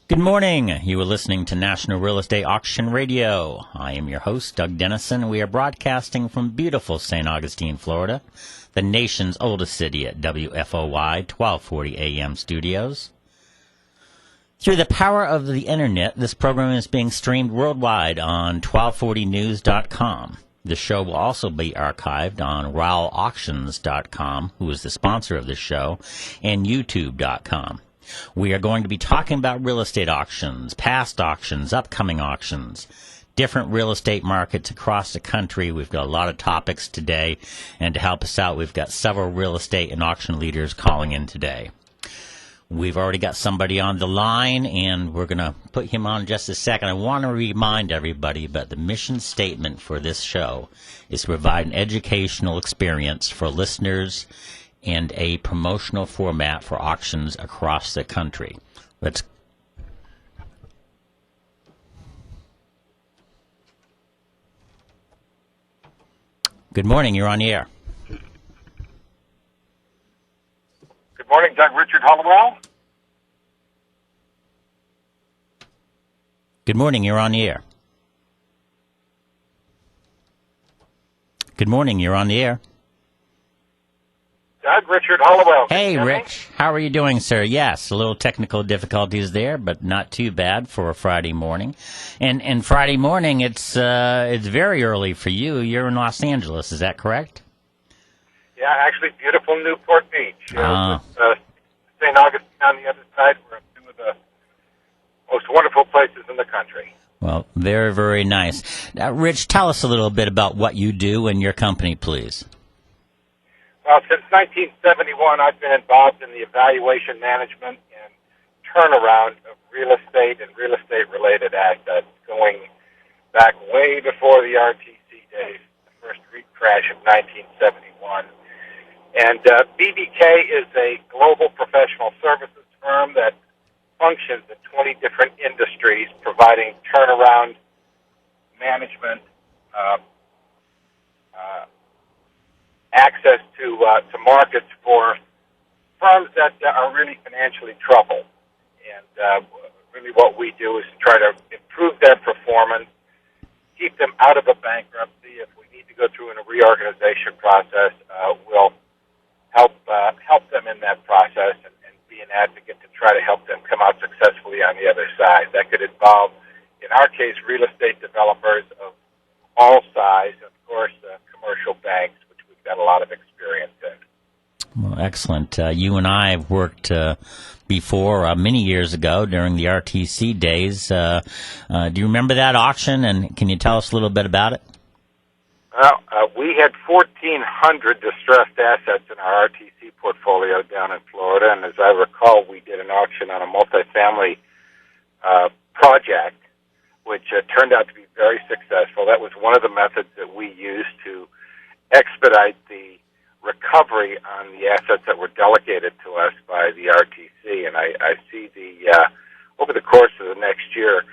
Good morning. You are listening to National Real Estate Auction Radio. I am your host, Doug Dennison. We are broadcasting from beautiful St. Augustine, Florida, the nation's oldest city at WFOY 1240 AM studios. Through the power of the internet, this program is being streamed worldwide on 1240news.com. The show will also be archived on RowellAuctions.com, who is the sponsor of this show, and YouTube.com. We are going to be talking about real estate auctions, past auctions, upcoming auctions, different real estate markets across the country. We've got a lot of topics today, and to help us out, we've got several real estate and auction leaders calling in today. We've already got somebody on the line, and we're going to put him on in just a second. I want to remind everybody about the mission statement for this show is to provide an educational experience for listeners and a promotional format for auctions across the country. Good morning, you're on the air. Good morning, Doug. Richard Hollowell. Good morning, you're on the air. Good morning, you're on the air. Doug, Richard Hollowell. Hey, Rich. How are you doing, sir? Yes, a little technical difficulties there, but not too bad for a Friday morning. And Friday morning, it's very early for you. You're in Los Angeles, is that correct? Yeah, actually, beautiful Newport Beach. St. Augustine on the other side. We're two of the most wonderful places in the country. Well, very, very nice. Now, Rich, tell us a little bit about what you do and your company, please. Well, since 1971, I've been involved in the evaluation, management, and turnaround of real estate and real estate-related assets, going back way before the RTC days, the first REIT crash of 1971. And BBK is a global professional services firm that functions in 20 different industries, providing turnaround management, access to markets for firms that are really financially troubled. And really what we do is try to improve their performance, keep them out of a bankruptcy. If we need to go through a reorganization process, we'll help them in that process and be an advocate to try to help them come out successfully on the other side. That could involve, in our case, real estate developers of all size, and of course, commercial banks, which we've got a lot of experience in. Well, excellent. You and I have worked before many years ago during the RTC days. Do you remember that auction, and can you tell us a little bit about it? Well, we had 1,400 distressed assets in our RTC portfolio down in Florida, and as I recall, we did an auction on a multifamily project, which turned out to be very successful. That was one of the methods that we used to expedite the recovery on the assets that were delegated to us by the RTC, and I see over the course of the next year,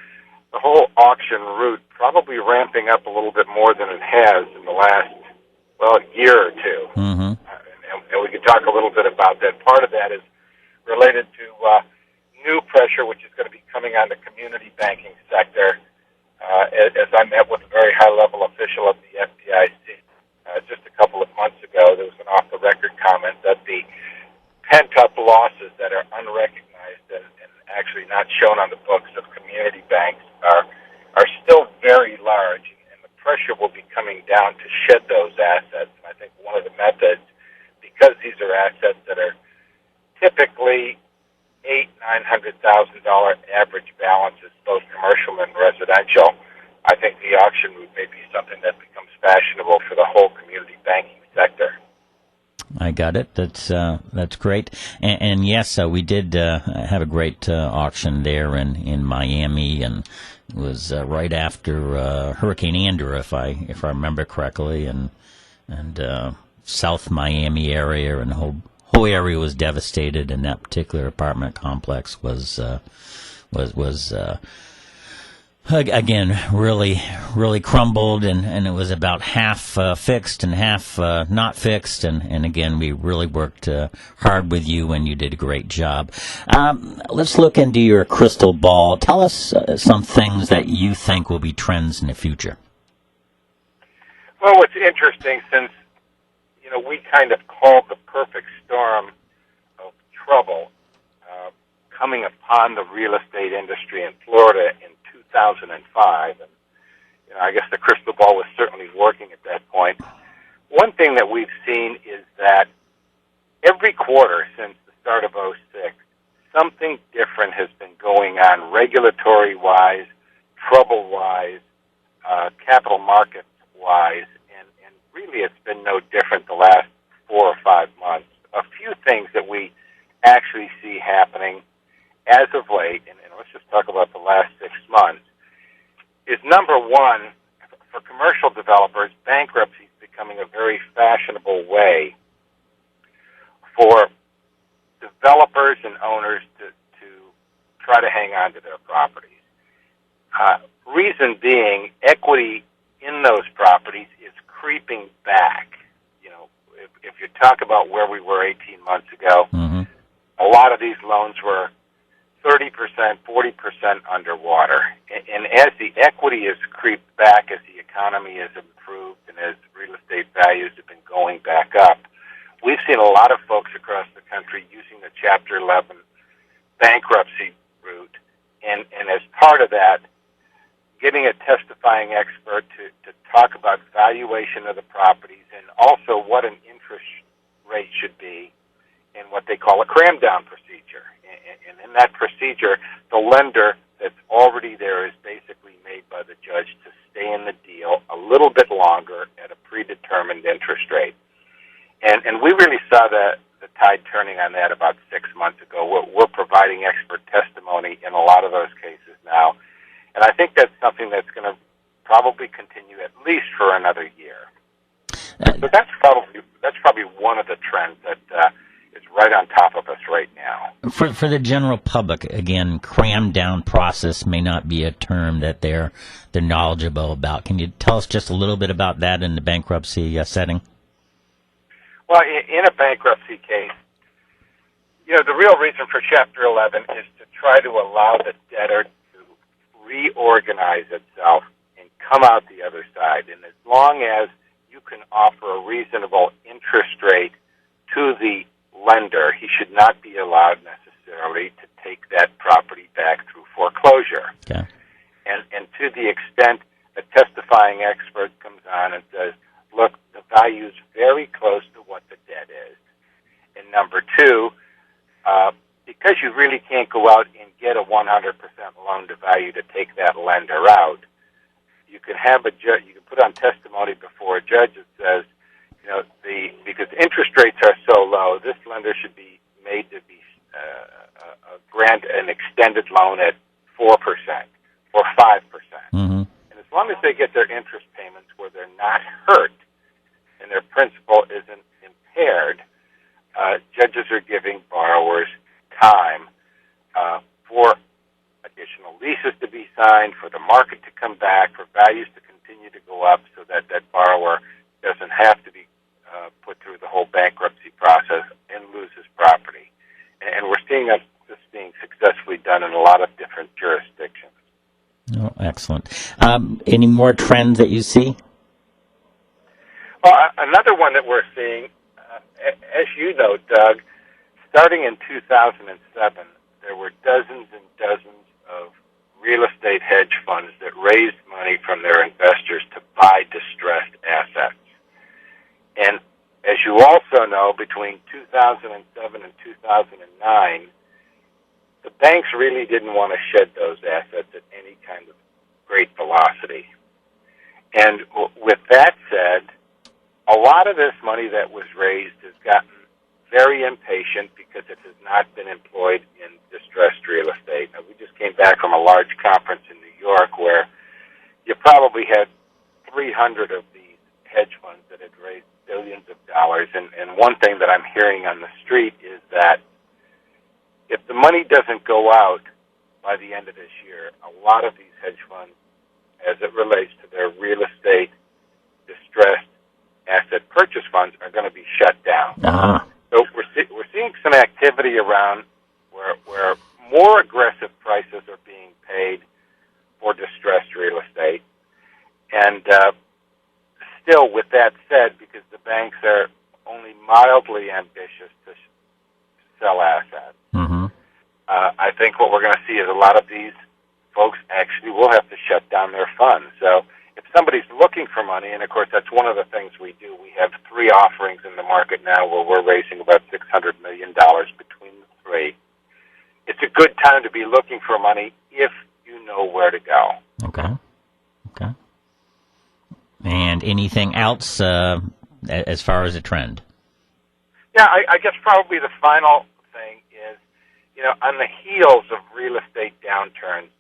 the whole auction route probably ramping up a little bit more than it has in the last, year or two. Mm-hmm. And we can talk a little bit about that. Part of that is related to new pressure, which is going to be coming on the community banking sector. As I met with a very high-level official of the FDIC just a couple of months ago, there was an off-the-record comment that the pent-up losses that are unrecognized and actually not shown on the books of community banks are still very large, and the pressure will be coming down to shed those assets. And I think one of the methods, because these are assets that are typically $800,000-$900,000 average balances, both commercial and residential, I think the auction route may be something that becomes fashionable for the whole community banking sector. I got it. That's great. And yes, we did have a great auction there in Miami, and it was right after Hurricane Andrew, if I remember correctly, and South Miami area, and the whole area was devastated, and that particular apartment complex was Again, really crumbled, and it was about half fixed and half not fixed. And again, we really worked hard with you, and you did a great job. Let's look into your crystal ball. Tell us some things that you think will be trends in the future. Well, what's interesting, since we kind of called the perfect storm of trouble coming upon the real estate industry in Florida in 2005, and I guess the crystal ball was certainly working at that point. One thing that we've seen is that every quarter since the start of '06, something different has been going on regulatory-wise, trouble-wise, capital markets-wise, and really it's been no different the last 4 or 5 months. A few things that we actually see happening as of late, and let's just talk about the last 6 months, is number one, for commercial developers, bankruptcy is becoming a very fashionable way for developers and owners to try to hang on to their properties. Reason being, equity in those properties is creeping back. If you talk about where we were 18 months ago, a lot of these loans were 30%, 40% underwater. And as the equity has creeped back, as the economy has improved, and as real estate values have been going back up, we've seen a lot of folks across the country using the Chapter 11 bankruptcy route. And as part of that, getting a testifying expert to talk about valuation of the properties and also what an interest rate should be in what they call a cram-down procedure. And in that procedure, the lender that's already there is basically made by the judge to stay in the deal a little bit longer at a predetermined interest rate. And we really saw the tide turning on that about 6 months ago. We're providing expert testimony in a lot of those cases now. And I think that's something that's going to probably continue at least for another year. So that's probably one of the trends that is right on top of us right now. For the general public, again, crammed down process may not be a term that they're knowledgeable about. Can you tell us just a little bit about that in the bankruptcy setting? Well, in a bankruptcy case, the real reason for Chapter 11 is to try to allow the debtor to reorganize itself and come out the other side. And as long as you can offer a reasonable interest rate to the lender, he should not be allowed necessarily to take that property back through foreclosure. Okay. And to the extent a testifying expert comes on and says, look, the value is very close to what the debt is. And number two, because you really can't go out and get a 100% loan to value to take that lender out, you can have a judge, you can put on testimony before a judge that says, because interest rates are so low, this lender should be made to be grant an extended loan at 4% or 5%. And as long as they get their interest payments where they're not hurt and their principal isn't impaired, judges are giving borrowers time for additional leases to be signed, for the market to come back, for values to continue to go up so that that borrower doesn't have to be put through the whole bankruptcy process and lose his property. And we're seeing this being successfully done in a lot of different jurisdictions. Oh, excellent. Any more trends that you see? Well, another one that we're seeing, as you know, Doug, starting in 2007, there were dozens and dozens of real estate hedge funds that raised money from their investors to buy distressed assets. And as you also know, between 2007 and 2009, the banks really didn't want to shed those assets at any kind of great velocity. And with that said, a lot of this money that was raised has gotten very impatient because it has not been employed in distressed real estate. Now, we just came back from a large conference in New York where you probably had 300 of these hedge funds that had raised billions of dollars. And one thing that I'm hearing on the street is that if the money doesn't go out by the end of this year, a lot of these hedge funds, as it relates to their real estate distressed asset purchase funds, are going to be shut down. Uh-huh. So we're seeing some activity around where more aggressive prices are being paid for distressed real estate. And still, with that said, because the banks are only mildly ambitious to sell assets, Mm-hmm. I think what we're going to see is a lot of these folks actually will have to shut down their funds. So if somebody's looking for money, and of course that's one of the things we do, we have 3 offerings in the market now where we're raising about $600 million between the 3. It's a good time to be looking for money if you know where to go. Okay. And anything else as far as a trend? Yeah, I guess probably the final thing is, on the heels of real estate downturns,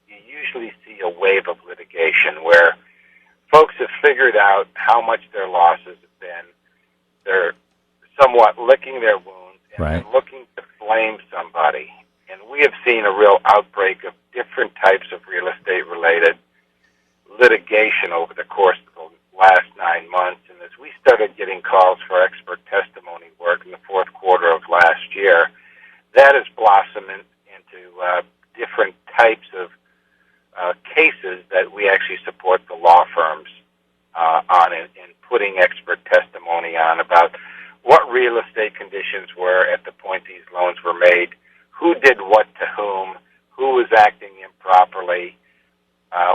you usually see a wave of litigation where folks have figured out how much their losses have been. They're somewhat licking their wounds, and Right. they're looking to blame somebody. And we have seen a real outbreak of different types of real estate-related litigation over the course of the last 9 months. And as we started getting calls for expert testimony work in the fourth quarter of last year, that has blossomed into different types of cases that we actually support the law firms on in putting expert testimony on about what real estate conditions were at the point these loans were made, who did what to whom, who was acting improperly,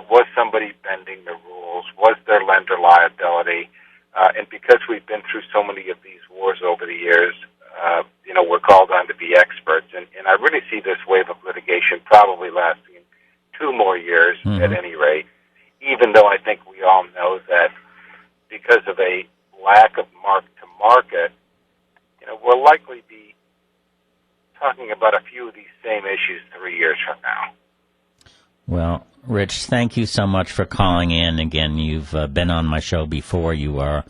was somebody bending the rules, was there lender liability, and because we've been through so many of these wars over the years, we're called on to be experts, and I really see this wave of litigation probably lasting 2 more years at any rate, even though I think we all know that because of a lack of mark-to-market, we'll likely be talking about a few of these same issues 3 years from now. Well, Rich, thank you so much for calling in. Again, you've been on my show before. You are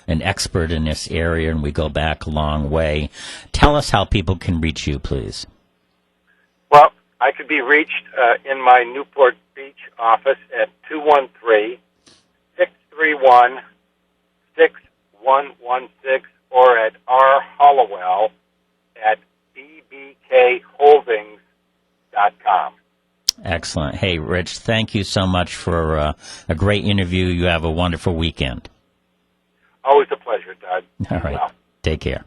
an expert in this area, and we go back a long way. Tell us how people can reach you, please. Well, I could be reached in my Newport Beach office at 213-631-6116 or at rhollowell at bbkholdings.com. Excellent. Hey, Rich, thank you so much for a great interview. You have a wonderful weekend. Always a pleasure, Doug. All right. Well. Take care.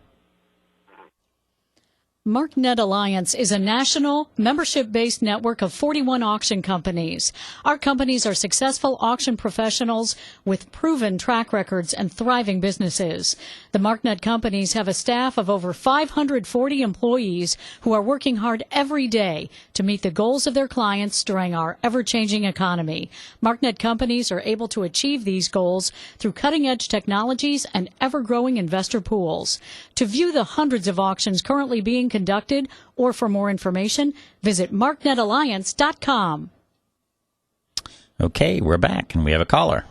MarkNet Alliance is a national, membership-based network of 41 auction companies. Our companies are successful auction professionals with proven track records and thriving businesses. The MarkNet companies have a staff of over 540 employees who are working hard every day to meet the goals of their clients during our ever-changing economy. MarkNet companies are able to achieve these goals through cutting-edge technologies and ever-growing investor pools. To view the hundreds of auctions currently being conducted, or for more information, visit marknetalliance.com. Okay, we're back, and we have a caller.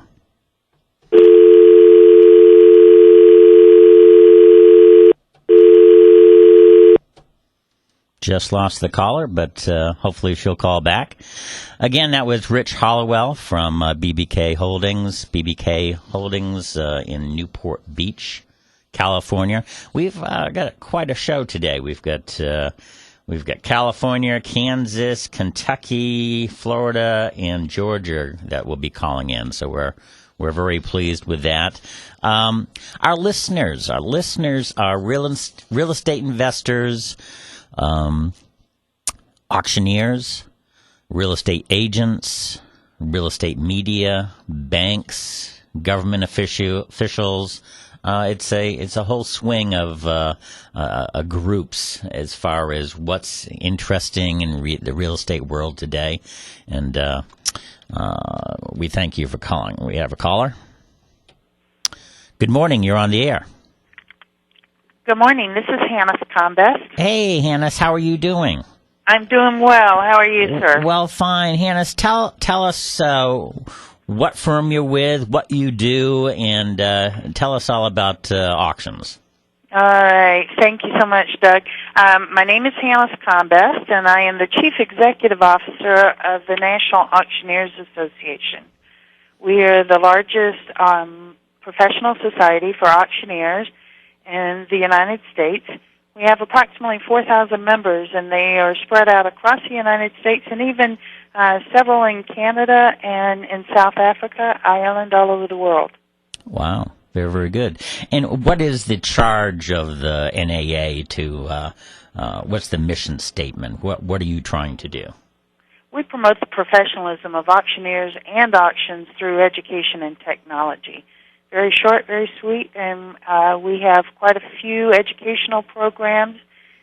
Just lost the caller, but hopefully she'll call back. Again, that was Rich Hollowell from BBK Holdings. BBK Holdings in Newport Beach, California. We've got quite a show today. We've got California, Kansas, Kentucky, Florida, and Georgia that will be calling in. So we're very pleased with that. Our listeners are real estate investors, auctioneers, real estate agents, real estate media, banks, government officials. It's a whole swing of groups as far as what's interesting in the real estate world today, and we thank you for calling. We have a caller. Good morning. You're on the air. Good morning. This is Hannah Combest. Hey, Hannah. How are you doing? I'm doing well. How are you, sir? Well, fine. Hannah, tell us what firm you're with, what you do, and tell us all about auctions. All right. Thank you so much, Doug. My name is Hannah Combest, and I am the Chief Executive Officer of the National Auctioneers Association. We are the largest professional society for auctioneers in the United States. We have approximately 4,000 members, and they are spread out across the United States and even several in Canada and in South Africa, Ireland, all over the world. Wow. Very, very good. And what is the charge of the NAA to, what's the mission statement? What are you trying to do? We promote the professionalism of auctioneers and auctions through education and technology. Very short, very sweet, and we have quite a few educational programs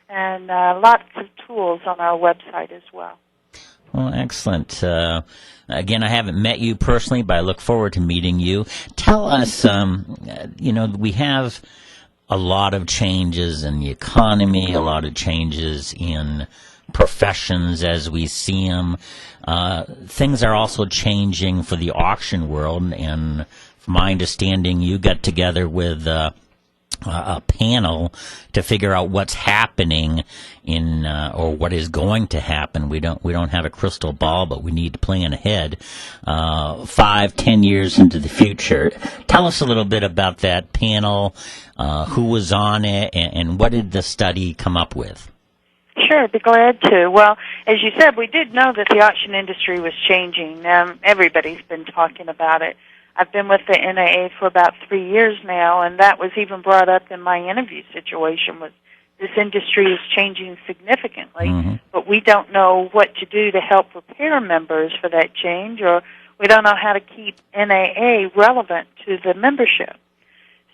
and lots of tools on our website as well. Well, excellent. Again, I haven't met you personally, but I look forward to meeting you. Tell us, we have a lot of changes in the economy, a lot of changes in professions as we see them. Things are also changing for the auction world, and from my understanding, you got together with a panel to figure out what's happening in or what is going to happen. We don't have a crystal ball, but we need to plan ahead 5-10 years into the future. Tell us a little bit about that panel, who was on it, and what did the study come up with? Sure, be glad to. Well, as you said, we did know that the auction industry was changing. Everybody's been talking about it. I've been with the NAA for about 3 years now, and that was even brought up in my interview situation, was this industry is changing significantly, but we don't know what to do to help prepare members for that change, or we don't know how to keep NAA relevant to the membership.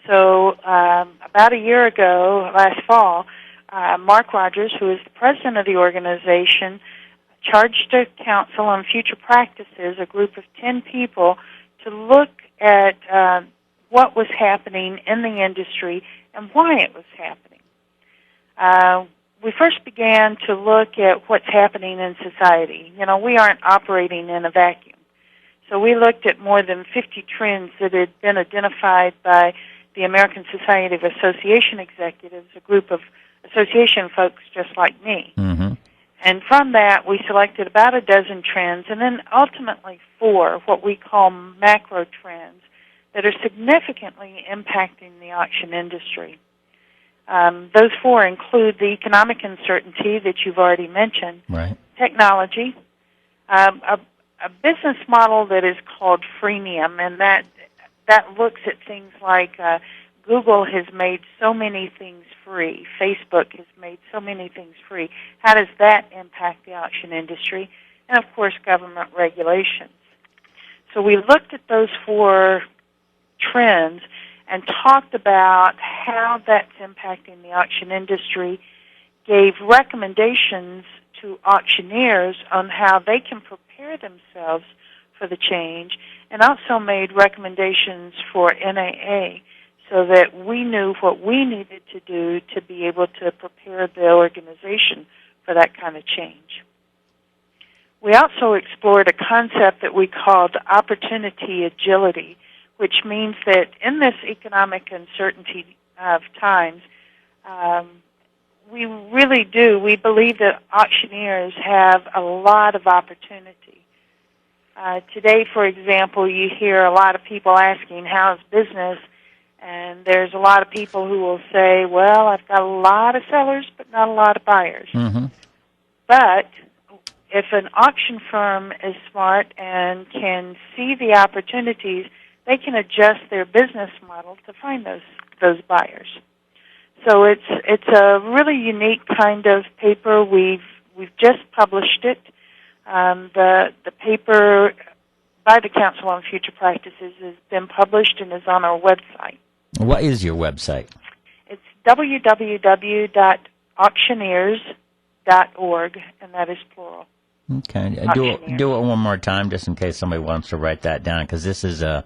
So about a year ago, last fall, Mark Rogers, who is the president of the organization, charged a council on future practices, a group of 10 people, to look at what was happening in the industry and why it was happening. We first began to look at what's happening in society. You know, we aren't operating in a vacuum. So we looked at more than 50 trends that had been identified by the American Society of Association Executives, a group of association folks just like me. And from that, we selected about a dozen trends, and then ultimately 4, what we call macro trends, that are significantly impacting the auction industry. Those 4 include the economic uncertainty that you've already mentioned, right, technology, a business model that is called freemium, and that looks at things like Google has made so many things free. Facebook has made so many things free. How does that impact the auction industry? And, of course, government regulations. So we looked at those 4 trends and talked about how that's impacting the auction industry, gave recommendations to auctioneers on how they can prepare themselves for the change, and also made recommendations for NAA, so that we knew what we needed to do to be able to prepare the organization for that kind of change. We also explored a concept that we called opportunity agility, which means that in this economic uncertainty of times, we believe that auctioneers have a lot of opportunity. Today, for example, you hear a lot of people asking, how's business? And there's a lot of people who will say, well, I've got a lot of sellers, but not a lot of buyers. But if an auction firm is smart and can see the opportunities, they can adjust their business model to find those buyers. So it's a really unique kind of paper. We've just published it. The paper by the Council on Future Practices has been published and is on our website. What is your website? It's www.auctioneers.org, and that is plural. Okay. Do it one more time, just in case somebody wants to write that down, because this is a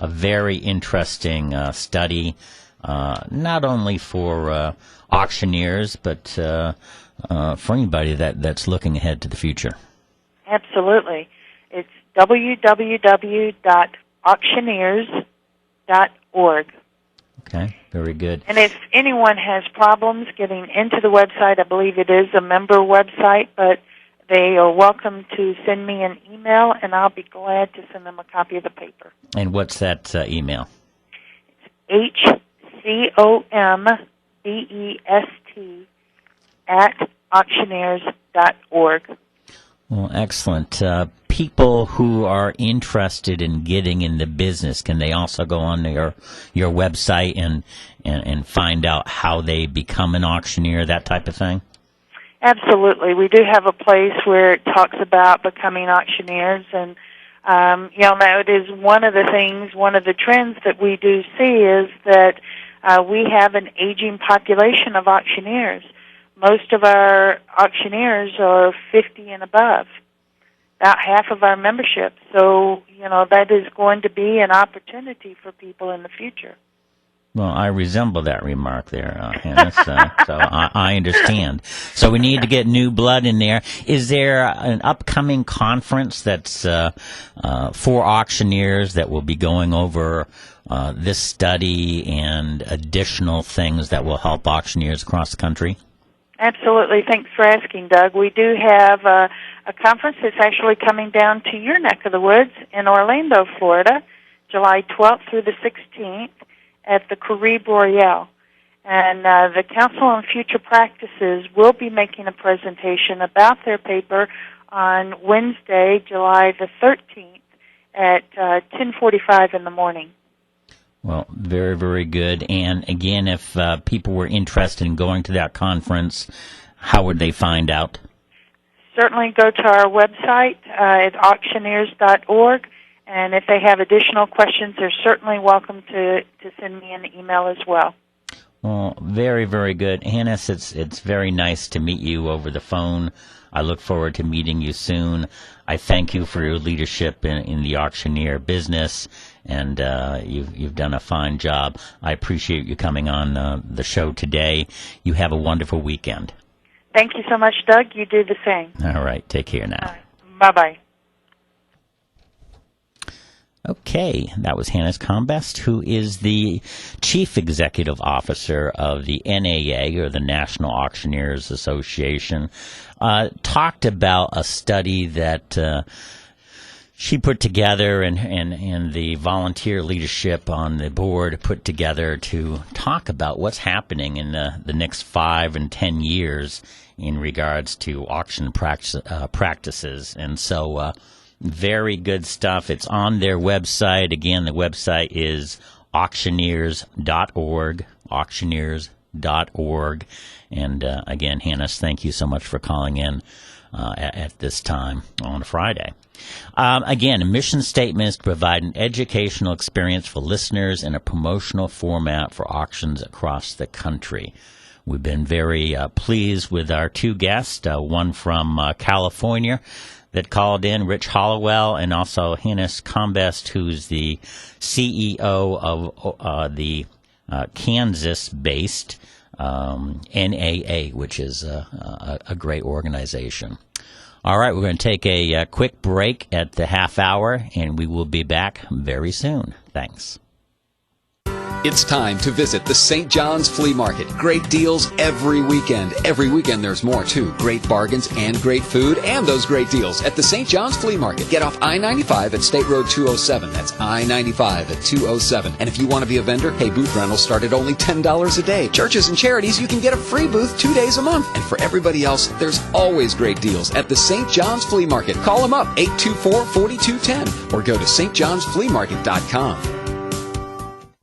very interesting study, not only for auctioneers, but for anybody that's looking ahead to the future. Absolutely. It's www.auctioneers.org. Okay, very good. And if anyone has problems getting into the website, I believe it is a member website, but they are welcome to send me an email, and I'll be glad to send them a copy of the paper. And what's that email? HCOMBEST@auctioneers.org. Well, excellent. People who are interested in getting in the business, can they also go on your website and find out how they become an auctioneer, that type of thing? Absolutely. We do have a place where it talks about becoming auctioneers, and that is one of the trends that we do see is that we have an aging population of auctioneers. Most of our auctioneers are 50 and above, about half of our membership. So, that is going to be an opportunity for people in the future. Well, I resemble that remark there, Hannah, so I understand. So we need to get new blood in there. Is there an upcoming conference that's for auctioneers that will be going over this study and additional things that will help auctioneers across the country? Absolutely. Thanks for asking, Doug. We do have a conference that's actually coming down to your neck of the woods in Orlando, Florida, July 12th through the 16th at the Caribe Royale. And the Council on Future Practices will be making a presentation about their paper on Wednesday, July the 13th at 10:45 in the morning. Well, very, very good. And again, if people were interested in going to that conference, how would they find out? Certainly go to our website at auctioneers.org, and if they have additional questions, they're certainly welcome to send me an email as well. Well, very, very good. Hannes, it's very nice to meet you over the phone. I look forward to meeting you soon. I thank you for your leadership in the auctioneer business, and you've done a fine job. I appreciate you coming on the show today. You have a wonderful weekend. Thank you so much, Doug. You do the same. All right. Take care now. Bye-bye. Okay, that was Hannes Combest, who is the Chief Executive Officer of the NAA, or the National Auctioneers Association. Talked about a study that she put together and the volunteer leadership on the board put together to talk about what's happening in the next 5 and 10 years in regards to auction practices. And so very good stuff. It's on their website. Again, the website is auctioneers.org, auctioneers.org. And again, Hannes, thank you so much for calling in at this time on a Friday. Again, a mission statement is to provide an educational experience for listeners in a promotional format for auctions across the country. We've been very pleased with our two guests, one from California that called in, Rich Hollowell, and also Hannes Combest, who's the CEO of the Kansas-based NAA, which is a great organization. All right, we're going to take a quick break at the half hour, and we will be back very soon. Thanks. It's time to visit the St. John's Flea Market. Great deals every weekend. Every weekend there's more, too. Great bargains and great food and those great deals at the St. John's Flea Market. Get off I-95 at State Road 207. That's I-95 at 207. And if you want to be a vendor, hey, booth rentals start at only $10 a day. Churches and charities, you can get a free booth 2 days a month. And for everybody else, there's always great deals at the St. John's Flea Market. Call them up, 824-4210, or go to stjohnsfleamarket.com.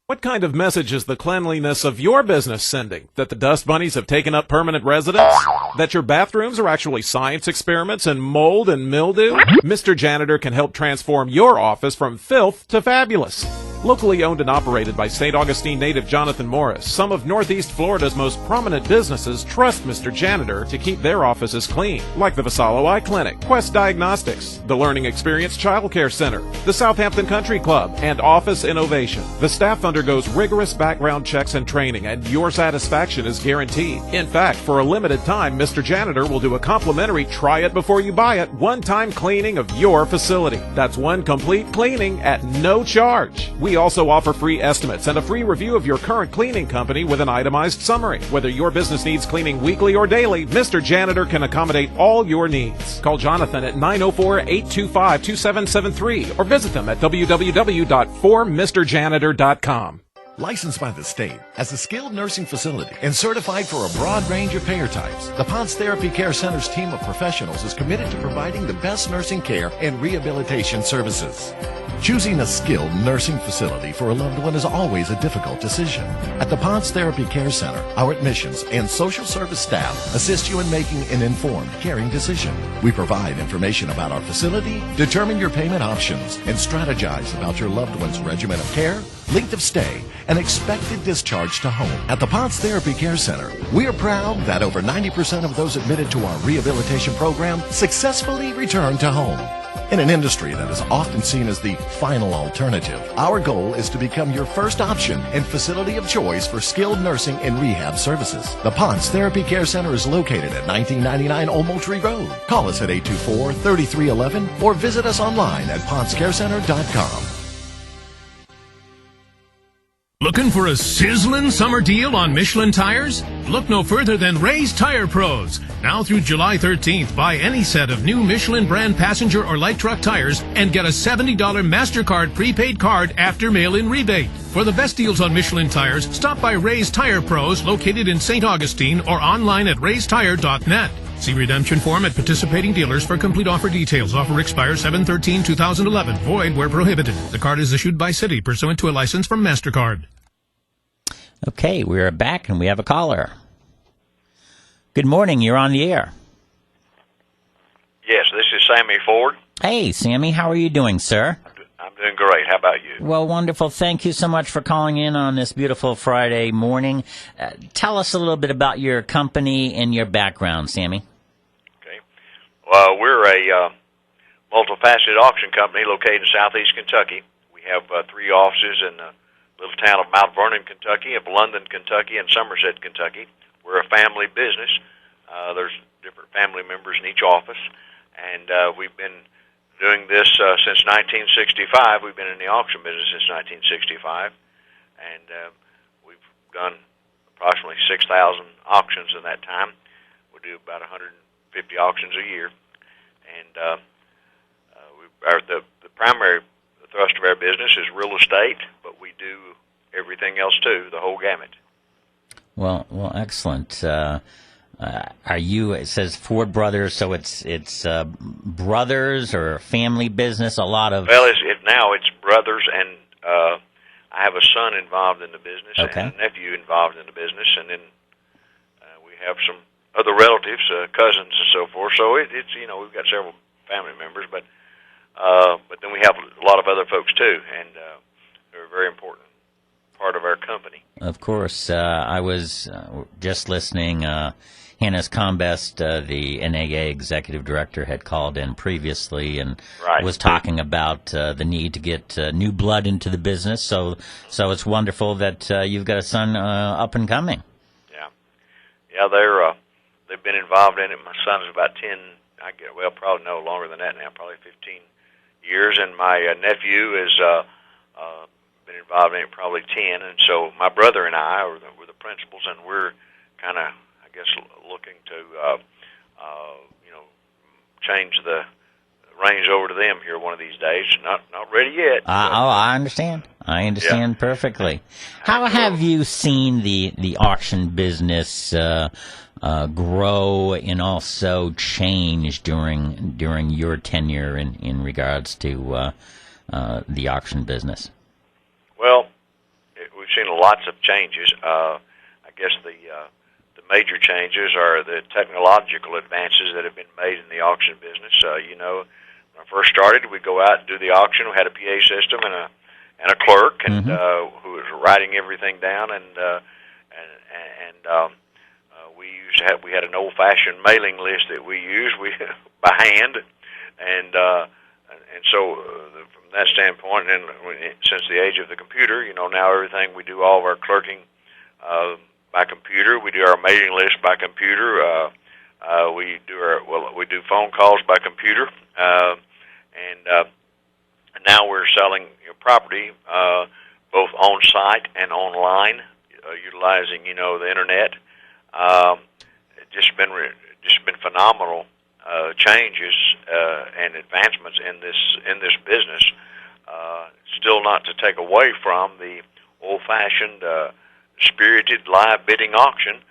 What kind of message is the cleanliness of your business sending? That the dust bunnies have taken up permanent residence? That your bathrooms are actually science experiments in mold and mildew? Mr. Janitor can help transform your office from filth to fabulous. Locally owned and operated by St. Augustine native Jonathan Morris, some of Northeast Florida's most prominent businesses trust Mr. Janitor to keep their offices clean, like the Vassallo Eye Clinic, Quest Diagnostics, the Learning Experience Child Care Center, the Southampton Country Club, and Office Innovation. The staff undergoes rigorous background checks and training, and your satisfaction is guaranteed. In fact, for a limited time, Mr. Janitor will do a complimentary try-it-before-you-buy-it one-time cleaning of your facility. That's one complete cleaning at no charge. We We also offer free estimates and a free review of your current cleaning company with an itemized summary. Whether your business needs cleaning weekly or daily, Mr. Janitor can accommodate all your needs. Call Jonathan at 904-825-2773 or visit them at www.formrjanitor.com. Licensed by the state as a skilled nursing facility and certified for a broad range of payer types, the Ponce Therapy Care Center's team of professionals is committed to providing the best nursing care and rehabilitation services. Choosing a skilled nursing facility for a loved one is always a difficult decision. At the Ponce Therapy Care Center, our admissions and social service staff assist you in making an informed, caring decision. We provide information about our facility, determine your payment options, and strategize about your loved one's regimen of care, length of stay, and expected discharge to home. At the Ponce Therapy Care Center, we are proud that over 90% of those admitted to our rehabilitation program successfully return to home. In an industry that is often seen as the final alternative, our goal is to become your first option and facility of choice for skilled nursing and rehab services. The Ponce Therapy Care Center is located at 1999 Old Moultrie Road. Call us at 824-3311 or visit us online at poncecarecenter.com. Looking for a sizzling summer deal on Michelin tires? Look no further than Ray's Tire Pros. Now through July 13th, buy any set of new Michelin brand passenger or light truck tires and get a $70 MasterCard prepaid card after mail-in rebate. For the best deals on Michelin tires, stop by Ray's Tire Pros located in St. Augustine or online at raystire.net. See redemption form at participating dealers for complete offer details. Offer expires 7/13/2011. Void where prohibited. The card is issued by Citi pursuant to a license from MasterCard. Okay, we are back and we have a caller. Good morning. You're on the air. Yes, this is Sammy Ford. Hey, Sammy. How are you doing, sir? I'm doing great. How about you? Well, wonderful. Thank you so much for calling in on this beautiful Friday morning. Tell us a little bit about your company and your background, Sammy. Well, we're a multifaceted auction company located in southeast Kentucky. We have 3 offices in the little town of Mount Vernon, Kentucky, of London, Kentucky, and Somerset, Kentucky. We're a family business. There's different family members in each office, and we've been doing this since 1965. We've been in the auction business since 1965, and we've done approximately 6,000 auctions in that time. We do about 150 auctions a year, and the primary thrust of our business is real estate, but we do everything else too, the whole gamut. Well, excellent. Are you? It says Ford Brothers, so it's brothers or family business. A lot of now it's brothers, and I have a son involved in the business, okay, and a nephew involved in the business, and then we have some other relatives, cousins, and so forth. So it's we've got several family members, but then we have a lot of other folks too, and they're a very important part of our company. Of course, I was just listening. Hannes Combest, the NAA executive director, had called in previously and was talking about the need to get new blood into the business. So it's wonderful that you've got a son up and coming. Yeah, they've been involved in it. My son is about 10. Probably no longer than that now, probably 15 years, and my nephew has been involved in it probably 10. And so my brother and I were the principals, and we're kind of, I guess, looking to change the reins over to them here one of these days. Not ready yet. I understand. I understand perfectly. How have you seen the auction business grow and also change during your tenure in regards to the auction business? Well, we've seen lots of changes. I guess the major changes are the technological advances that have been made in the auction business. When I first started, we'd go out and do the auction. We had a PA system and a clerk, and who was writing everything down, and we had an old-fashioned mailing list that we used by hand, and so from that standpoint, and since the age of the computer, now everything we do, all of our clerking by computer. We do our mailing list by computer. We do phone calls by computer, and now we're selling property both on site and online, utilizing the internet. Just been phenomenal changes and advancements in this business. Still not to take away from the old-fashioned spirited live bidding auction,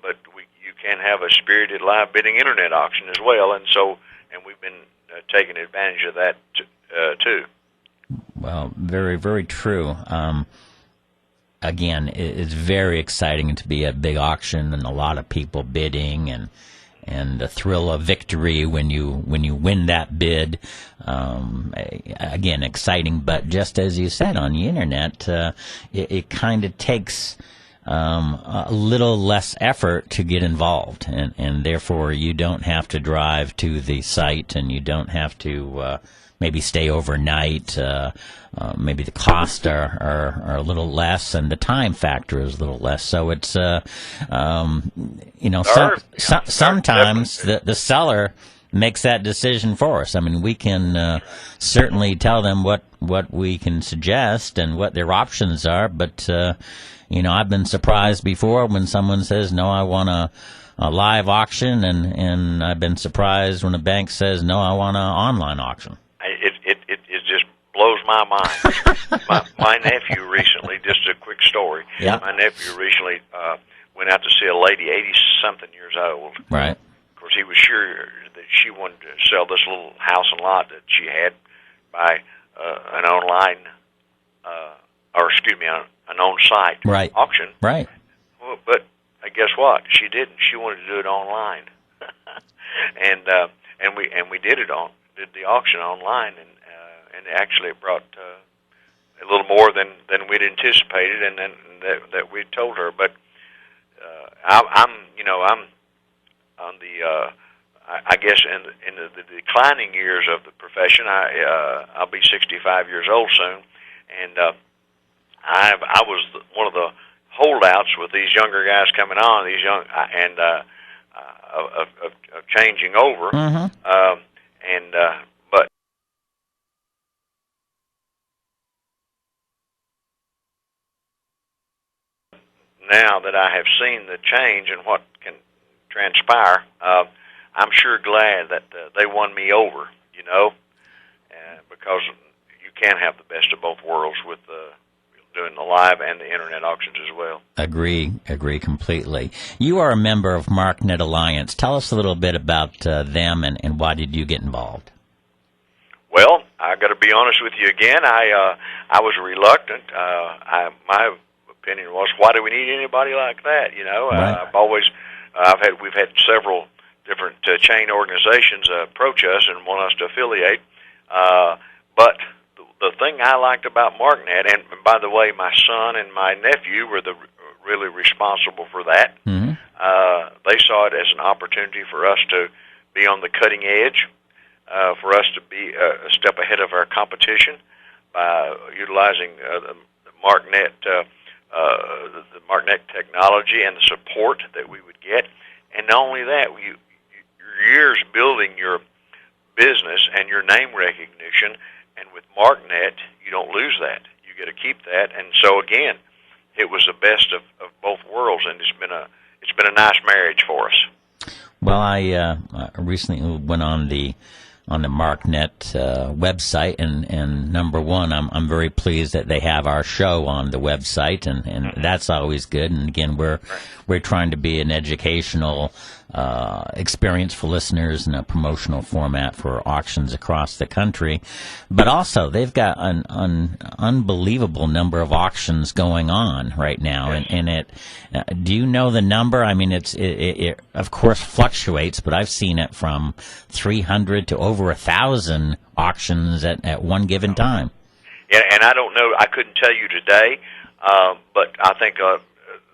but you can have a spirited live bidding internet auction as well, and we've been taking advantage of that too. Well, very, very true. Again, it's very exciting to be a big auction and a lot of people bidding, and the thrill of victory when you win that bid. Again, exciting, but just as you said on the internet, it kind of takes a little less effort to get involved, and therefore you don't have to drive to the site, and you don't have to maybe stay overnight. Maybe the costs are a little less, and the time factor is a little less. So it's sometimes the seller makes that decision for us. I mean, we can certainly tell them what we can suggest and what their options are, but I've been surprised before when someone says, no, I want a live auction, and I've been surprised when a bank says, no, I want an online auction. It just blows my mind. my nephew recently, just a quick story. Yeah. My nephew recently went out to see a lady, 80-something years old. Right. Of course, he was sure that she wanted to sell this little house and lot that she had by an online, an on-site auction. Right. Well, but guess what? She didn't. She wanted to do it online, and we did the auction online, and actually it brought a little more than we'd anticipated, and then that we'd told her. But I'm on the I guess in the declining years of the profession. I'll be 65 years old soon, and I was one of the holdouts with these younger guys coming on, of changing over, but now that I have seen the change and what can transpire, I'm sure glad that they won me over, because you can have the best of both worlds with doing the live and the internet auctions as well. Agree completely. You are a member of MarkNet Alliance. Tell us a little bit about them and why did you get involved? Well, I got to be honest with you again. I was reluctant. My opinion was, why do we need anybody like that? Right. We've had several different chain organizations approach us and want us to affiliate, but the thing I liked about MarkNet, and by the way, my son and my nephew were really responsible for that. Mm-hmm. They saw it as an opportunity for us to be on the cutting edge, for us to be a step ahead of our competition by utilizing the MarkNet, the MarkNet technology and the support that we would get. And not only that, your years building your business and your name recognition. And with MarkNet, you don't lose that. You get to keep that. And so again, it was the best of both worlds, and it's been a nice marriage for us. Well, I recently went on the MarkNet website, and number one, I'm very pleased that they have our show on the website, and that's always good. And again, we're trying to be an educational experience for listeners in a promotional format for auctions across the country. But also, they've got an unbelievable number of auctions going on right now. Yes. And it, do you know the number? I mean, it of course fluctuates, but I've seen it from 300 to over 1,000 auctions at one given time. Yeah, and I don't know. I couldn't tell you today, but I think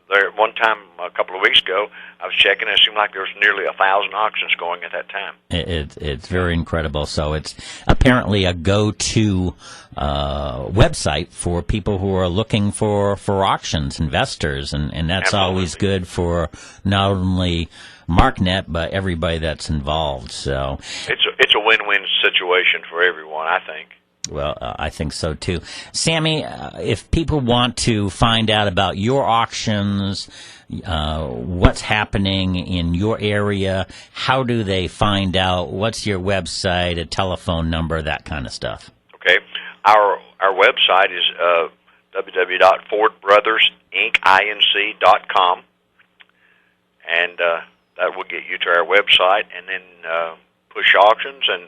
there one time a couple of weeks ago, I was checking, and it seemed like there was nearly 1,000 auctions going at that time. It's very incredible. So it's apparently a go-to website for people who are looking for auctions, investors, and that's Absolutely. Always good for not only MarkNet but everybody that's involved. So it's a win-win situation for everyone, I think. Well, I think so too. Sammy, if people want to find out about your auctions, what's happening in your area, how do they find out? What's your website, a telephone number, that kind of stuff? Okay. Our website is www.fordbrothersinc.com, and that will get you to our website, and then push auctions, and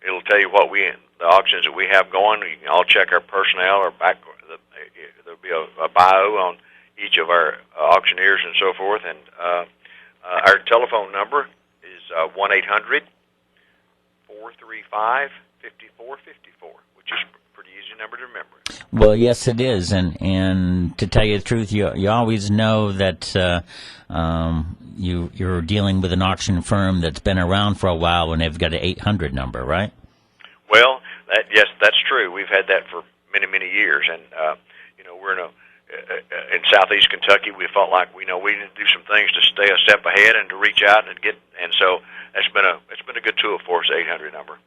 it'll tell you the auctions that we have going. You can all check our personnel or back. There'll be a bio on each of our auctioneers and so forth. And our telephone number is 1-800-435-5454, which is a pretty easy number to remember. Well, yes, it is, and to tell you the truth, you always know that you're dealing with an auction firm that's been around for a while when they've got an 800 number, right? Well, yes, that's true. We've had that for many, many years, and we're in Southeast Kentucky. We felt like we need to do some things to stay a step ahead and to reach out and so it's been a good tool for us, the 800 number.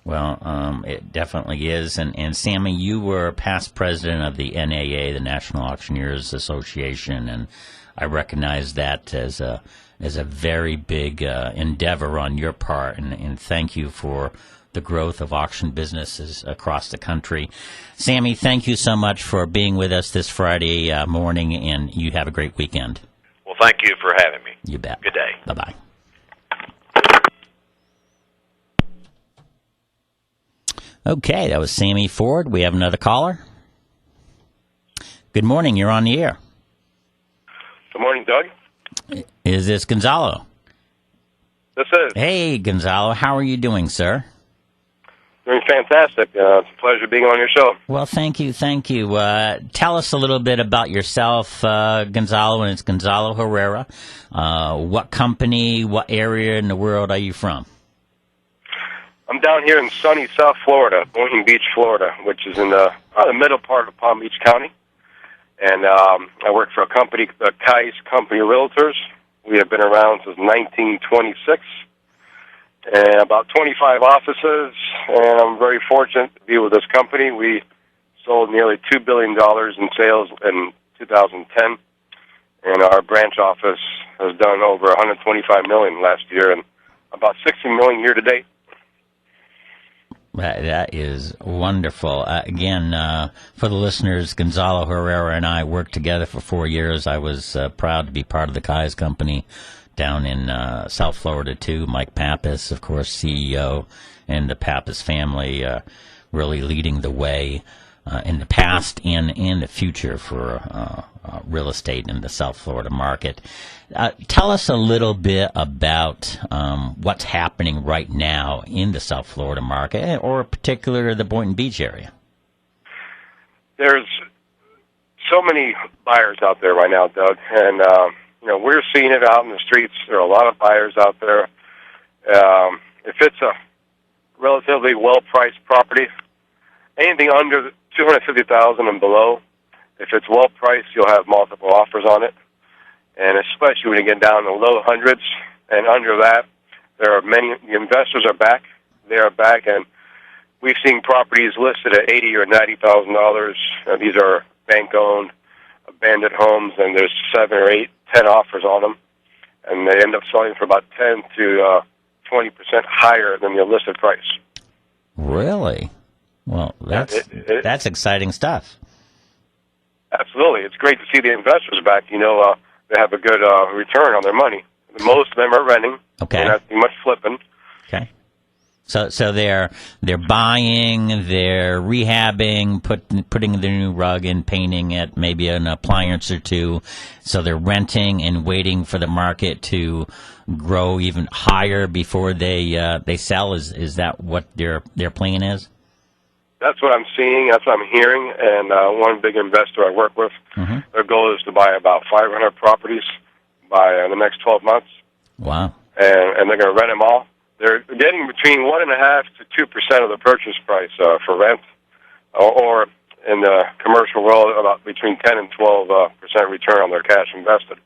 Well, it definitely is, and Sammy, you were past president of the NAA, the National Auctioneers Association, and I recognize that as a very big endeavor on your part, and thank you for the growth of auction businesses across the country. Sammy, thank you so much for being with us this Friday morning, and you have a great weekend. Well, thank you for having me. You bet. Good day. Bye-bye. Okay, that was Sammy Ford. We have another caller. Good morning. You're on the air. Good morning, Doug. Is this Gonzalo? This is. Hey, Gonzalo. How are you doing, sir? Doing fantastic. It's a pleasure being on your show. Well, thank you. Tell us a little bit about yourself, Gonzalo, and it's Gonzalo Herrera. What company, what area in the world are you from? I'm down here in sunny South Florida, Boynton Beach, Florida, which is in the middle part of Palm Beach County. And I work for a company, the Kais Company Realtors. We have been around since 1926. And about 25 offices, and I'm very fortunate to be with this company. We sold nearly $2 billion in sales in 2010, and our branch office has done over $125 million last year, and about $60 million year to date. That is wonderful. Again, for the listeners, Gonzalo Herrera and I worked together for 4 years. I was proud to be part of the Kais Company down in South Florida, too. Mike Pappas, of course, CEO, and the Pappas family really leading the way in the past and in the future for real estate in the South Florida market. Tell us a little bit about what's happening right now in the South Florida market, or in particular the Boynton Beach area. There's so many buyers out there right now, Doug, and we're seeing it out in the streets. There are a lot of buyers out there. If it's a relatively well-priced property, anything under $250,000 and below, if it's well-priced, you'll have multiple offers on it. And especially when you get down in the low hundreds and under that, there are many. The investors are back. They are back, and we've seen properties listed at $80,000 or $90,000. These are bank-owned, abandoned homes, and there's 7 or 8, 10 offers on them, and they end up selling for about 10 to 20% higher than the listed price. Really? Well, that's exciting stuff. Absolutely. It's great to see the investors back. They have a good return on their money. Most of them are renting. Okay. They're not too much flipping. Okay. So they're buying, they're rehabbing, putting the new rug in, painting it, maybe an appliance or two. So they're renting and waiting for the market to grow even higher before they sell. Is that what their plan is? That's what I'm seeing. That's what I'm hearing. And one big investor I work with, their goal is to buy about 500 properties by the next 12 months. Wow. And they're going to rent them all. They're getting between 1.5% to 2% of the purchase price for rent, or in the commercial world, about between 10 and 12% return on their cash invested.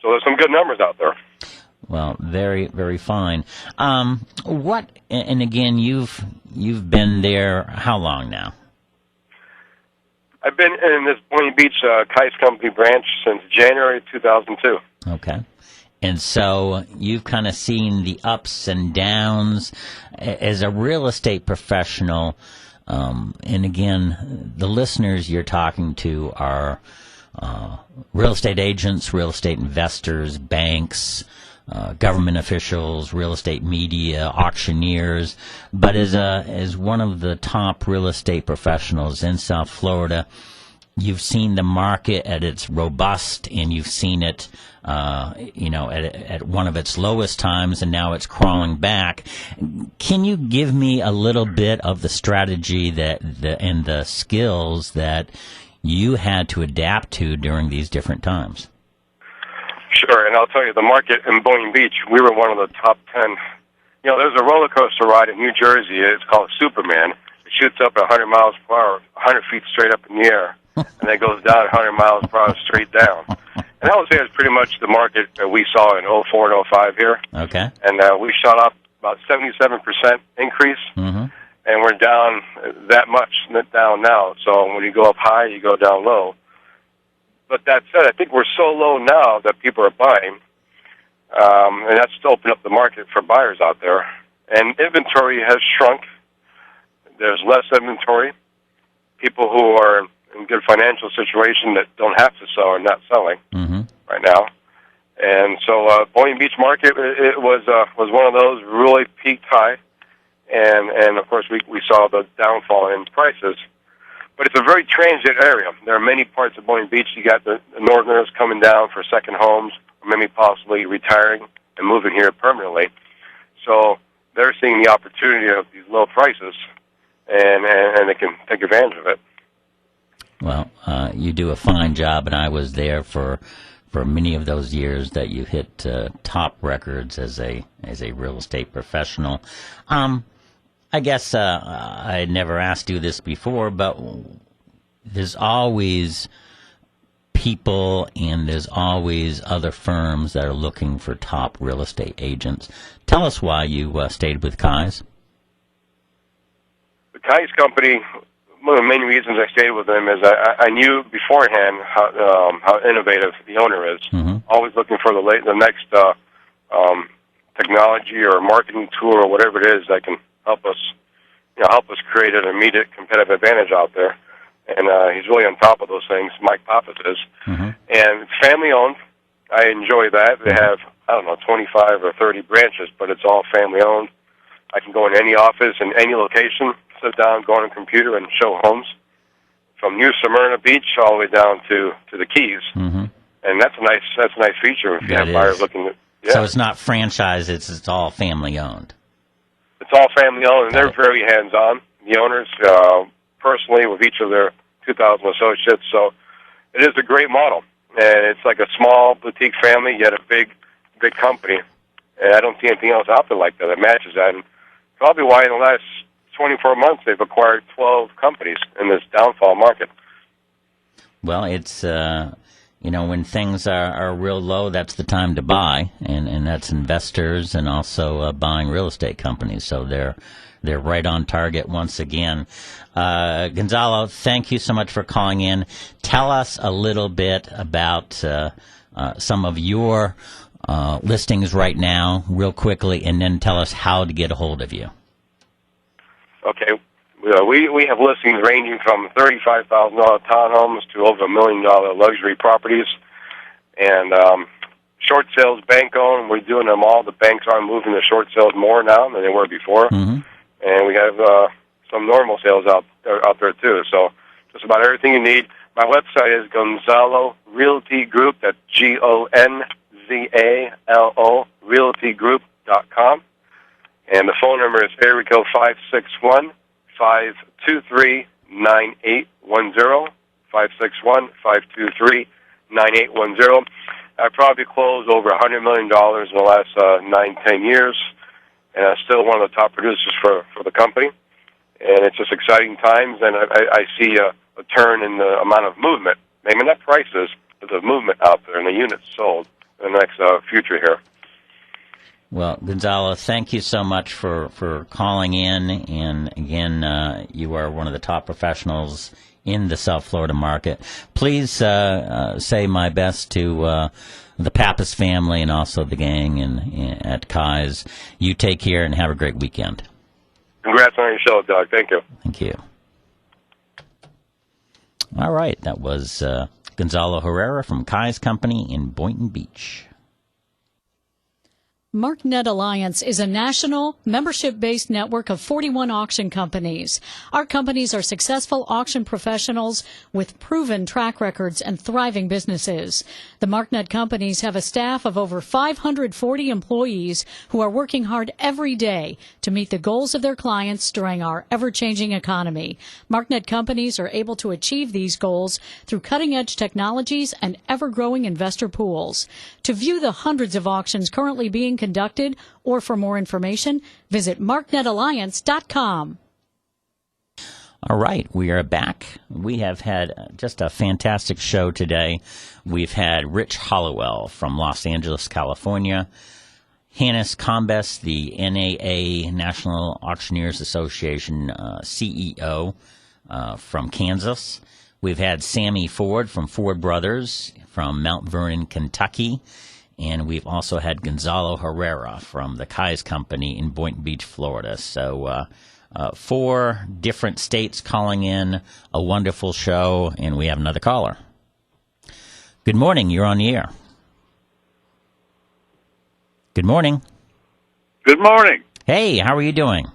So there's some good numbers out there. Well, very, very fine. What? And again, you've been there how long now? I've been in this Boynton Beach Kais Company branch since January 2002. Okay. And so you've kind of seen the ups and downs as a real estate professional. And again, the listeners you're talking to are real estate agents, real estate investors, banks, government officials, real estate media, auctioneers. But as one of the top real estate professionals in South Florida, you've seen the market at its robust, and you've seen it, at one of its lowest times, and now it's crawling back. Can you give me a little bit of the strategy and the skills that you had to adapt to during these different times? Sure, and I'll tell you, the market in Boynton Beach, we were one of the top 10. There's a roller coaster ride in New Jersey. It's called Superman. It shoots up at 100 miles per hour, 100 feet straight up in the air, and then goes down 100 miles per hour straight down. And I would say it's pretty much the market that we saw in 04 and 05 here. Okay. And we shot up about 77% increase, and we're down that much down now. So when you go up high, you go down low. But that said, I think we're so low now that people are buying, and that's to open up the market for buyers out there. And inventory has shrunk. There's less inventory. People who are in good financial situation that don't have to sell are not selling right now. And so Boynton Beach market, it was one of those really peaked high, and of course we saw the downfall in prices. But it's a very transient area. There are many parts of Boynton Beach. You got the Northerners coming down for second homes, or maybe possibly retiring and moving here permanently. So they're seeing the opportunity of these low prices, and they can take advantage of it. Well, you do a fine job, and I was there for many of those years that you hit top records as a real estate professional. I guess I had never asked you this before, but there's always people and there's always other firms that are looking for top real estate agents. Tell us why you stayed with Kais. The Kais Company, one of the main reasons I stayed with them is I knew beforehand how innovative the owner is. Always looking for the next technology or marketing tool or whatever it is that can help us create an immediate competitive advantage out there. And he's really on top of those things. Mike Pappas is. And family owned. I enjoy that. They have, 25 or 30 branches, but it's all family owned. I can go in any office in any location, sit down, go on a computer, and show homes from New Smyrna Beach all the way down to the Keys. And that's a nice feature if you have buyers looking at. Yeah. So it's not franchise; it's all family owned. It's all family owned, and they're very hands on. The owners personally with each of their 2,000 associates. So it is a great model, and it's like a small boutique family yet a big company. And I don't see anything else out there like that matches that. And probably why in the last 24 months they've acquired 12 companies in this downfall market. Well, it's when things are real low, that's the time to buy, and that's investors and also buying real estate companies. So they're right on target once again. Gonzalo, thank you so much for calling in. Tell us a little bit about some of your listings right now, real quickly, and then tell us how to get a hold of you. Okay. We have listings ranging from $35,000 townhomes to over $1 million luxury properties. And short sales, bank-owned, we're doing them all. The banks are moving the short sales more now than they were before. And we have some normal sales out there, too. So just about everything you need. My website is Gonzalo Realty Group. That's GONZALO RealtyGroup.com. And the phone number is area code 561-523-9810, 561-523-9810. I probably closed over $100 million in the last 9-10 years, and I'm still one of the top producers for the company. And it's just exciting times, and I see a turn in the amount of movement. Maybe not prices, but the movement out there and the units sold in the next future here. Well, Gonzalo, thank you so much for calling in. And again, you are one of the top professionals in the South Florida market. Please say my best to the Pappas family and also the gang at Kai's. You take care and have a great weekend. Congrats on your show, Doug. Thank you. Thank you. All right, that was Gonzalo Herrera from Kai's Company in Boynton Beach. MarkNet Alliance is a national, membership-based network of 41 auction companies. Our companies are successful auction professionals with proven track records and thriving businesses. The MarkNet companies have a staff of over 540 employees who are working hard every day to meet the goals of their clients during our ever-changing economy. MarkNet companies are able to achieve these goals through cutting-edge technologies and ever-growing investor pools. To view the hundreds of auctions currently being conducted, or for more information, visit marknetalliance.com. All right, we are back. We have had just a fantastic show today. We've had Rich Hollowell from Los Angeles, California, Hannes Combest, the NAA, National Auctioneers Association CEO from Kansas. We've had Sammy Ford from Ford Brothers from Mount Vernon, Kentucky. And we've also had Gonzalo Herrera from the Kai's Company in Boynton Beach, Florida. So 4 different states calling in, a wonderful show, and we have another caller. Good morning. You're on the air. Good morning. Good morning. Hey, how are you doing?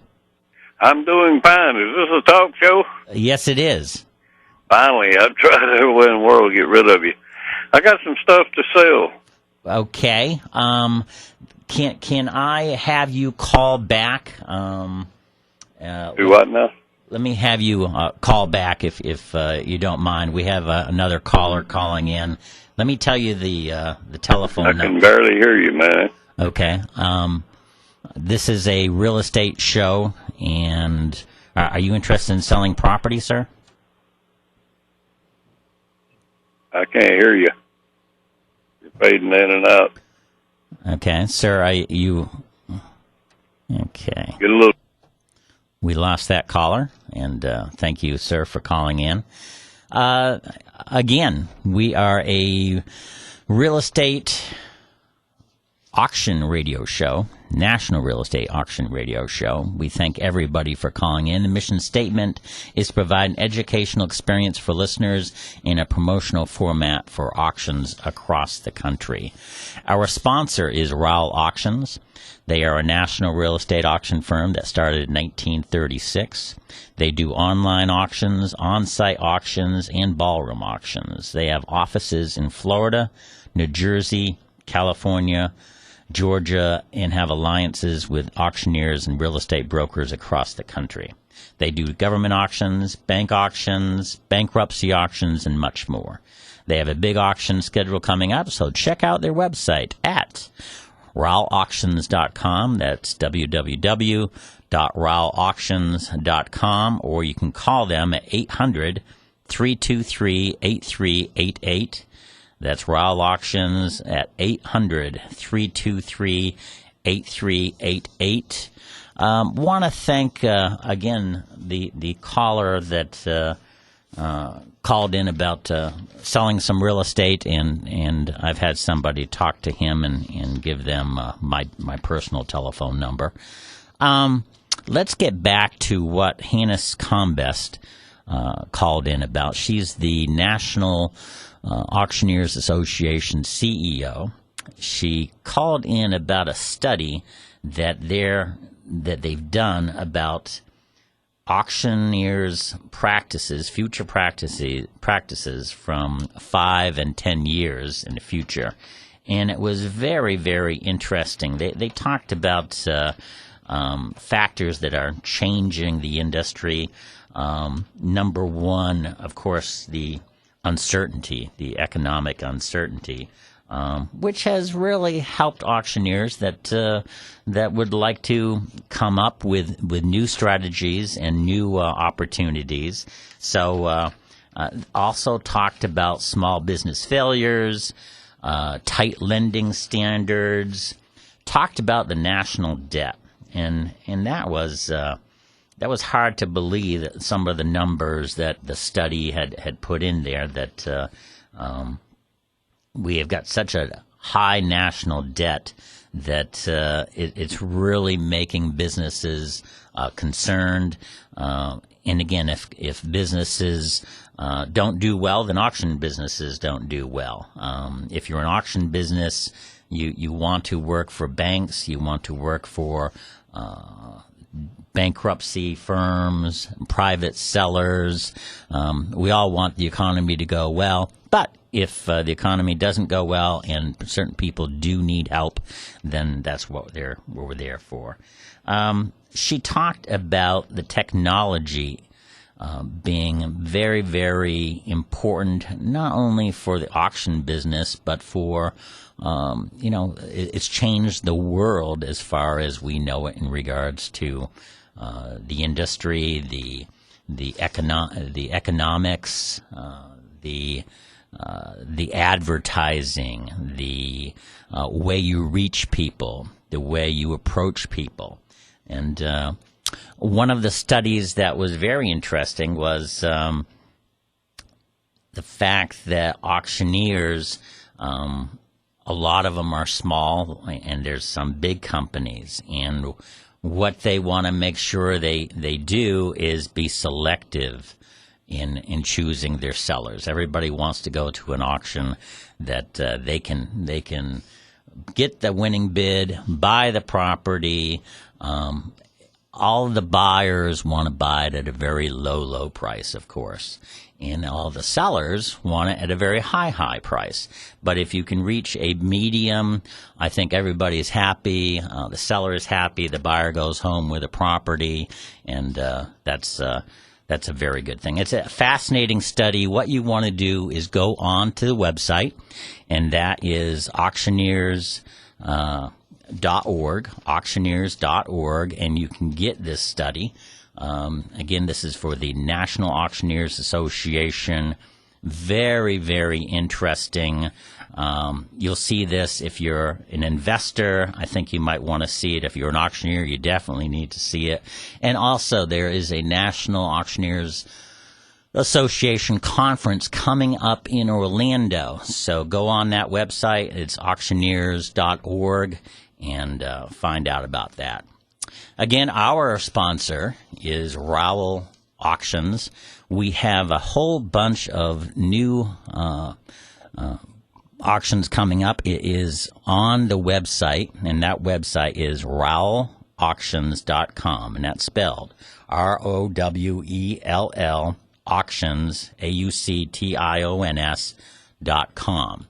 I'm doing fine. Is this a talk show? Yes, it is. Finally, I've tried every way in the world to get rid of you. I got some stuff to sell. Okay. Can I have you call back? Do what now? Let me have you call back if you don't mind. We have another caller calling in. Let me tell you the telephone number. I can barely hear you, man. Okay. This is a real estate show, and are you interested in selling property, sir? I can't hear you. Fading in and out. Okay, sir, okay. Get a little. We lost that caller, and thank you, sir, for calling in. Again, we are a real estate auction radio show, national real estate auction radio show. We thank everybody for calling in. The mission statement is to provide an educational experience for listeners in a promotional format for auctions across the country. Our sponsor is Raul Auctions. They are a national real estate auction firm that started in 1936. They do online auctions, on-site auctions, and ballroom auctions. They have offices in Florida, New Jersey, California, Georgia, and have alliances with auctioneers and real estate brokers across the country. They do government auctions, bankruptcy auctions, and much more. They have a big auction schedule coming up, so check out their website at RaulAuctions.com. That's www.RaulAuctions.com, or you can call them at 800-323-8388. That's Raul Auctions at 800-323-8388. Want to thank, again, the caller that called in about selling some real estate, and I've had somebody talk to him and give them my personal telephone number. Let's get back to what Hannes Combest called in about. She's the National Auctioneers Association CEO. She called in about a study that they've done about auctioneers' practices, future practices from 5 and 10 years in the future, and it was very, very interesting. They talked about factors that are changing the industry. Number one, of course, the uncertainty, the economic uncertainty, which has really helped auctioneers that would like to come up with new strategies and new opportunities. So also talked about small business failures, tight lending standards, talked about the national debt, and that was hard to believe, that some of the numbers that the study had put in there, that we have got such a high national debt that it's really making businesses concerned. And again, if businesses don't do well, then auction businesses don't do well. If you're an auction business, you want to work for banks, you want to work for bankruptcy firms, private sellers. We all want the economy to go well, but if the economy doesn't go well and certain people do need help, then that's what we're there for. She talked about the technology being very, very important, not only for the auction business, but for it's changed the world as far as we know it in regards to the industry, the economics, the advertising, the way you reach people, the way you approach people. And one of the studies that was very interesting was the fact that auctioneers, a lot of them are small, and there's some big companies, and what they want to make sure they do is be selective in choosing their sellers. Everybody wants to go to an auction that they can get the winning bid, buy the property. All the buyers want to buy it at a very low price, of course. And all the sellers want it at a very high price. But if you can reach a medium, I think everybody is happy. The seller is happy. The buyer goes home with a property, and that's a very good thing. It's a fascinating study. What you want to do is go on to the website, and that is auctioneers.org, and you can get this study. Again, this is for the National Auctioneers Association. Very, very interesting. You'll see this if you're an investor. I think you might want to see it. If you're an auctioneer, you definitely need to see it. And also, there is a National Auctioneers Association conference coming up in Orlando. So go on that website. It's auctioneers.org, and find out about that. Again, our sponsor is Rowell Auctions. We have a whole bunch of new auctions coming up. It is on the website, and that website is rowellauctions.com, and that's spelled ROWELL auctions, AUCTIONS.com.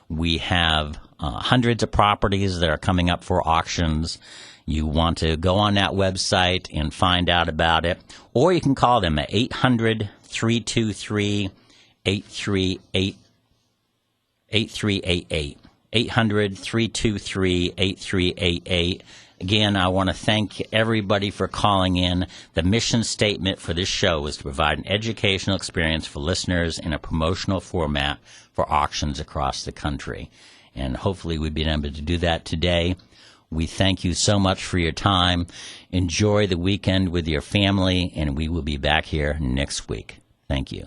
We have hundreds of properties that are coming up for auctions. You want to go on that website and find out about it, or you can call them at 800-323-8388, 800-323-8388. Again, I want to thank everybody for calling in. The mission statement for this show is to provide an educational experience for listeners in a promotional format for auctions across the country. And hopefully we've been able to do that today. We thank you so much for your time. Enjoy the weekend with your family, and we will be back here next week. Thank you.